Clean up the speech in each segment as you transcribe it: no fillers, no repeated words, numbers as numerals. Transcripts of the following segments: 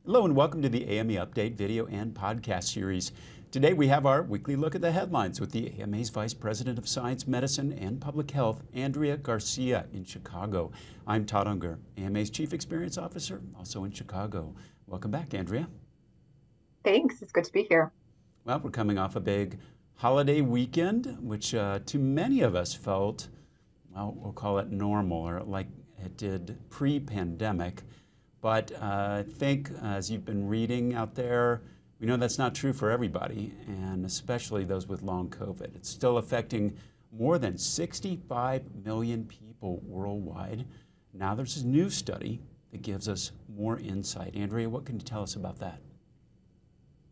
Hello and welcome to the AMA Update video and podcast series. Today we have our weekly look at the headlines with the AMA's Vice President of Science, Medicine, and Public Health, Andrea Garcia in Chicago. I'm Todd Unger, AMA's Chief Experience Officer, also in Chicago. Welcome back, Andrea. Thanks, it's good to be here. Well, we're coming off a big holiday weekend, which to many of us felt, well, we'll call it normal, or like it did pre-pandemic. But I think as you've been reading out there, we know that's not true for everybody, and especially those with long COVID. It's still affecting more than 65 million people worldwide. Now there's a new study that gives us more insight. Andrea, what can you tell us about that?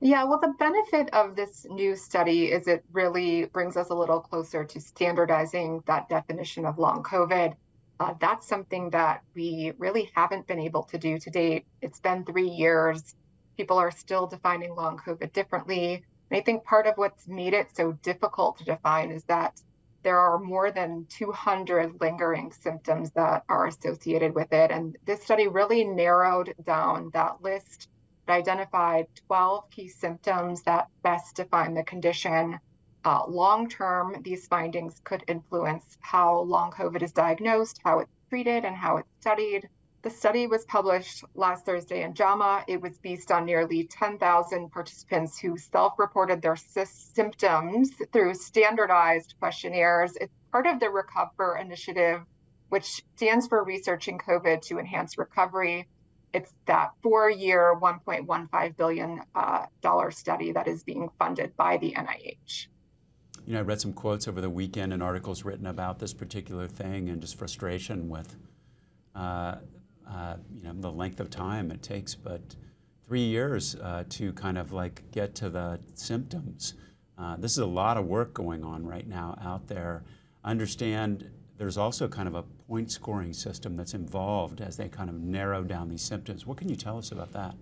Yeah, well, the benefit of this new study is it really brings us a little closer to standardizing that definition of long COVID. That's something that we really haven't been able to do to date. It's been 3 years. People are still defining long COVID differently. And I think part of what's made it so difficult to define is that there are more than 200 lingering symptoms that are associated with it. And this study really narrowed down that list. It identified 12 key symptoms that best define the condition. Long-term, these findings could influence how long COVID is diagnosed, how it's treated, and how it's studied. The study was published last Thursday in JAMA. It was based on nearly 10,000 participants who self-reported their symptoms through standardized questionnaires. It's part of the RECOVER initiative, which stands for Researching COVID to Enhance Recovery. It's that 4-year, $1.15 billion study that is being funded by the NIH. You know, I read some quotes over the weekend and articles written about this particular thing and just frustration with, the length of time it takes, but 3 years to kind of like get to the symptoms. This is a lot of work going on right now out there. I understand there's also kind of a point scoring system that's involved as they kind of narrow down these symptoms. What can you tell us about that?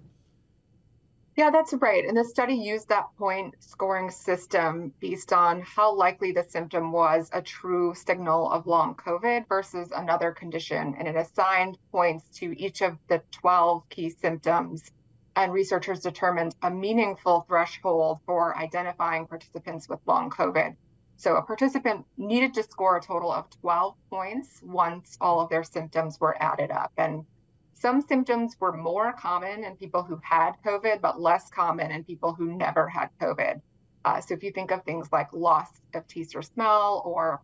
Yeah, that's right. And the study used that point scoring system based on how likely the symptom was a true signal of long COVID versus another condition. And it assigned points to each of the 12 key symptoms. And researchers determined a meaningful threshold for identifying participants with long COVID. So a participant needed to score a total of 12 points once all of their symptoms were added up. And some symptoms were more common in people who had COVID, but less common in people who never had COVID. So if you think of things like loss of taste or smell or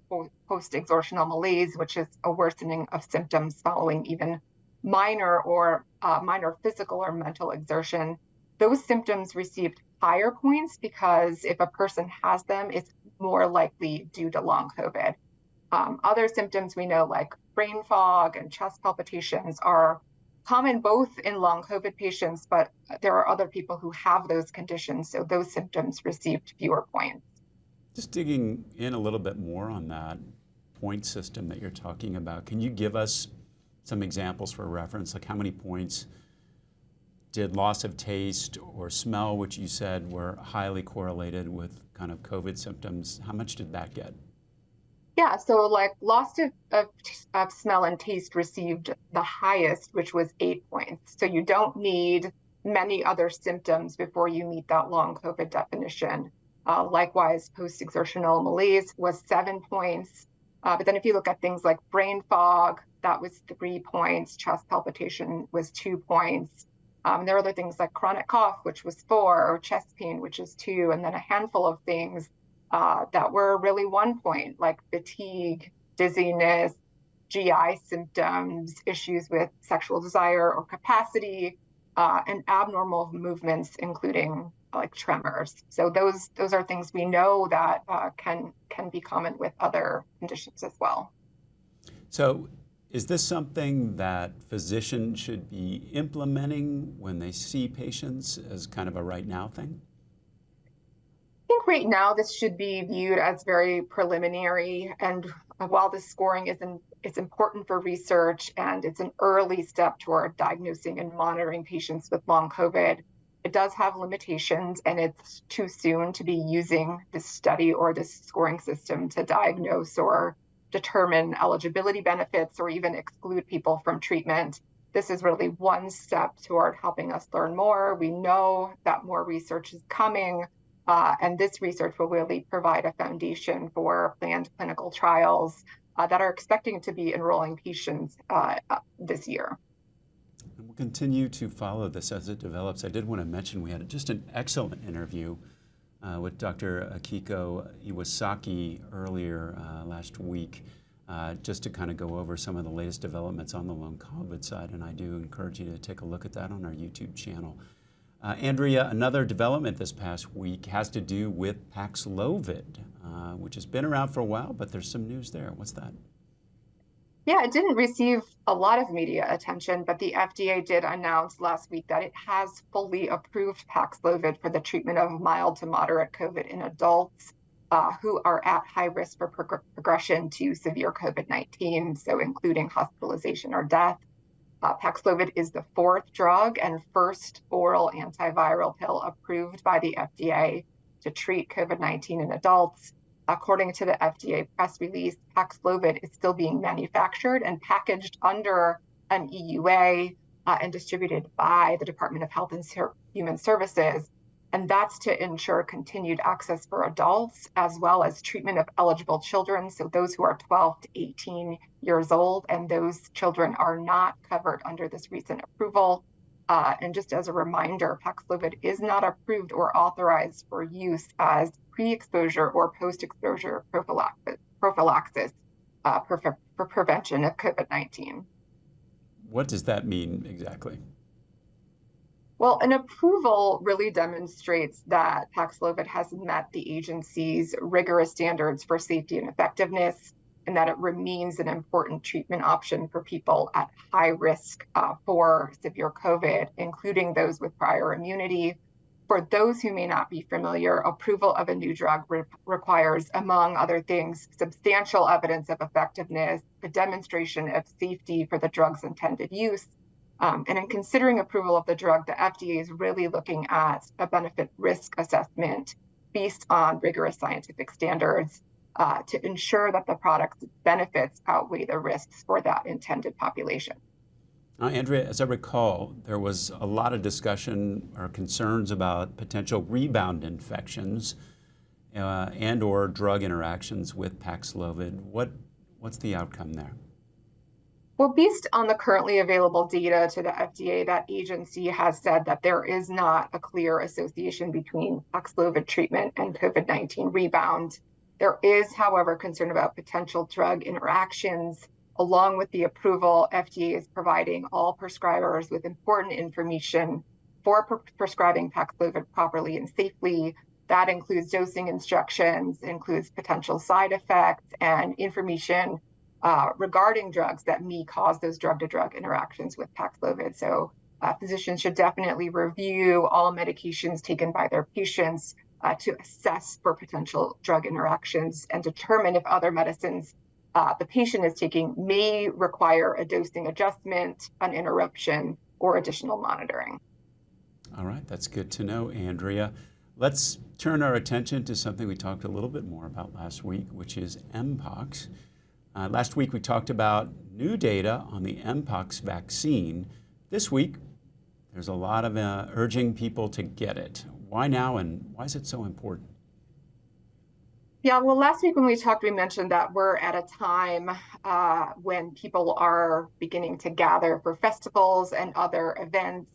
post-exertional malaise, which is a worsening of symptoms following even minor physical or mental exertion, those symptoms received higher points because if a person has them, it's more likely due to long COVID. Other symptoms we know, like brain fog and chest palpitations, are common both in long COVID patients, but there are other people who have those conditions, so those symptoms received fewer points. Just digging in a little bit more on that point system that you're talking about, can you give us some examples for reference? Like how many points did loss of taste or smell, which you said were highly correlated with kind of COVID symptoms, how much did that get? Yeah, so like loss of smell and taste received the highest, which was 8 points. So you don't need many other symptoms before you meet that long COVID definition. Likewise, post-exertional malaise was 7 points. But then if you look at things like brain fog, that was 3 points. Chest palpitation was 2 points. There are other things like chronic cough, which was 4, or chest pain, which is 2, and then a handful of things that were really 1 point, like fatigue, dizziness, GI symptoms, issues with sexual desire or capacity, and abnormal movements, including like tremors. So those are things we know that can be common with other conditions as well. So is this something that physicians should be implementing when they see patients as kind of a right now thing? I think right now this should be viewed as very preliminary, and while this scoring it's important for research and it's an early step toward diagnosing and monitoring patients with long COVID, it does have limitations, and it's too soon to be using this study or this scoring system to diagnose or determine eligibility benefits or even exclude people from treatment. this is really one step toward helping us learn more. We know that more research is coming, and this research will really provide a foundation for planned clinical trials that are expecting to be enrolling patients this year. And we'll continue to follow this as it develops. I did want to mention we had just an excellent interview with Dr. Akiko Iwasaki earlier last week, just to kind of go over some of the latest developments on the long COVID side, and I do encourage you to take a look at that on our YouTube channel. Andrea, another development this past week has to do with Paxlovid, which has been around for a while, but there's some news there. What's that? Yeah, it didn't receive a lot of media attention, but the FDA did announce last week that it has fully approved Paxlovid for the treatment of mild to moderate COVID in adults who are at high risk for progression to severe COVID-19, so including hospitalization or death. Paxlovid is the fourth drug and first oral antiviral pill approved by the FDA to treat COVID-19 in adults. According to the FDA press release, Paxlovid is still being manufactured and packaged under an EUA and distributed by the Department of Health and Human Services. And that's to ensure continued access for adults as well as treatment of eligible children. So those who are 12 to 18 years old, and those children are not covered under this recent approval. And just as a reminder, Paxlovid is not approved or authorized for use as pre-exposure or post-exposure prophylaxis for prevention of COVID-19. What does that mean exactly? Well, an approval really demonstrates that Paxlovid has met the agency's rigorous standards for safety and effectiveness, and that it remains an important treatment option for people at high risk for severe COVID, including those with prior immunity. For those who may not be familiar, approval of a new drug requires, among other things, substantial evidence of effectiveness, the demonstration of safety for the drug's intended use. And in considering approval of the drug, the FDA is really looking at a benefit risk assessment based on rigorous scientific standards to ensure that the product's benefits outweigh the risks for that intended population. Andrea, as I recall, there was a lot of discussion or concerns about potential rebound infections and or drug interactions with Paxlovid. What's the outcome there? Well, based on the currently available data to the FDA, that agency has said that there is not a clear association between Paxlovid treatment and COVID-19 rebound. There is, however, concern about potential drug interactions. Along with the approval, FDA is providing all prescribers with important information for prescribing Paxlovid properly and safely. That includes dosing instructions, includes potential side effects, and information regarding drugs that may cause those drug-to-drug interactions with Paxlovid. So physicians should definitely review all medications taken by their patients to assess for potential drug interactions and determine if other medicines the patient is taking may require a dosing adjustment, an interruption, or additional monitoring. All right, that's good to know, Andrea. Let's turn our attention to something we talked a little bit more about last week, which is Mpox. Last week we talked about new data on the Mpox vaccine. This week, there's a lot of urging people to get it. Why now, and why is it so important? Yeah, well, last week when we talked, we mentioned that we're at a time when people are beginning to gather for festivals and other events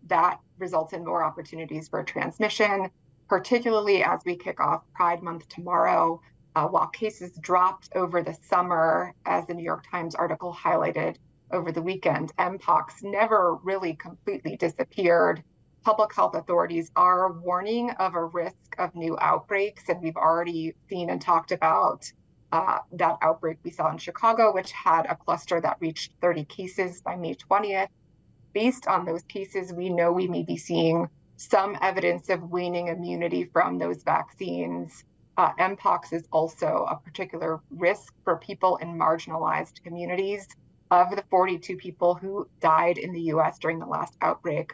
that result in more opportunities for transmission, particularly as we kick off Pride Month tomorrow. While cases dropped over the summer, as the New York Times article highlighted over the weekend, Mpox never really completely disappeared. Public health authorities are warning of a risk of new outbreaks, and we've already seen and talked about that outbreak we saw in Chicago, which had a cluster that reached 30 cases by May 20th. Based on those cases, we know we may be seeing some evidence of waning immunity from those vaccines. Mpox is also a particular risk for people in marginalized communities. Of the 42 people who died in the US during the last outbreak,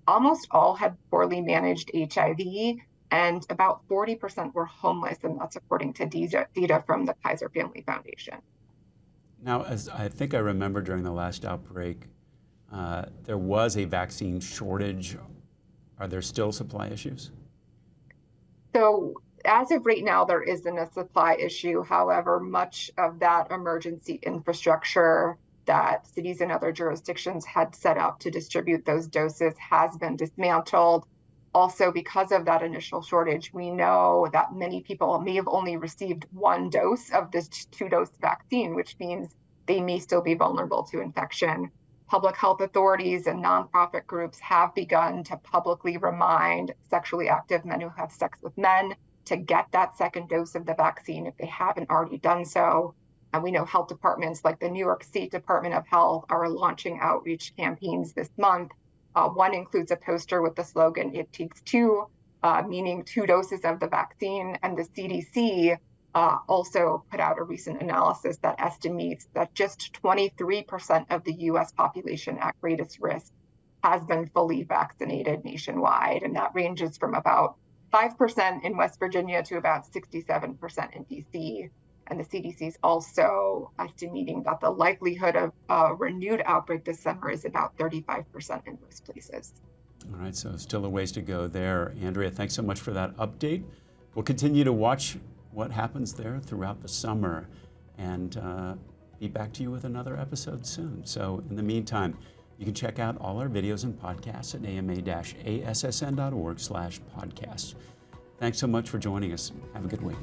almost all had poorly managed HIV, and about 40% were homeless, and that's according to data from the Kaiser Family Foundation. Now, as I think I remember during the last outbreak, there was a vaccine shortage. Are there still supply issues? So as of right now, there isn't a supply issue. However, much of that emergency infrastructure that cities and other jurisdictions had set up to distribute those doses has been dismantled. Also, because of that initial shortage, we know that many people may have only received one dose of this two-dose vaccine, which means they may still be vulnerable to infection. Public health authorities and nonprofit groups have begun to publicly remind sexually active men who have sex with men to get that second dose of the vaccine if they haven't already done so. And we know health departments like the New York State Department of Health are launching outreach campaigns this month. One includes a poster with the slogan, "It takes two," meaning 2 doses of the vaccine. And the CDC also put out a recent analysis that estimates that just 23% of the US population at greatest risk has been fully vaccinated nationwide. And that ranges from about 5% in West Virginia to about 67% in DC. And the CDC is also estimating that the likelihood of a renewed outbreak this summer is about 35% in most places. All right, so still a ways to go there. Andrea, thanks so much for that update. We'll continue to watch what happens there throughout the summer and be back to you with another episode soon. So in the meantime, you can check out all our videos and podcasts at ama-assn.org/podcasts. Thanks so much for joining us. Have a good week.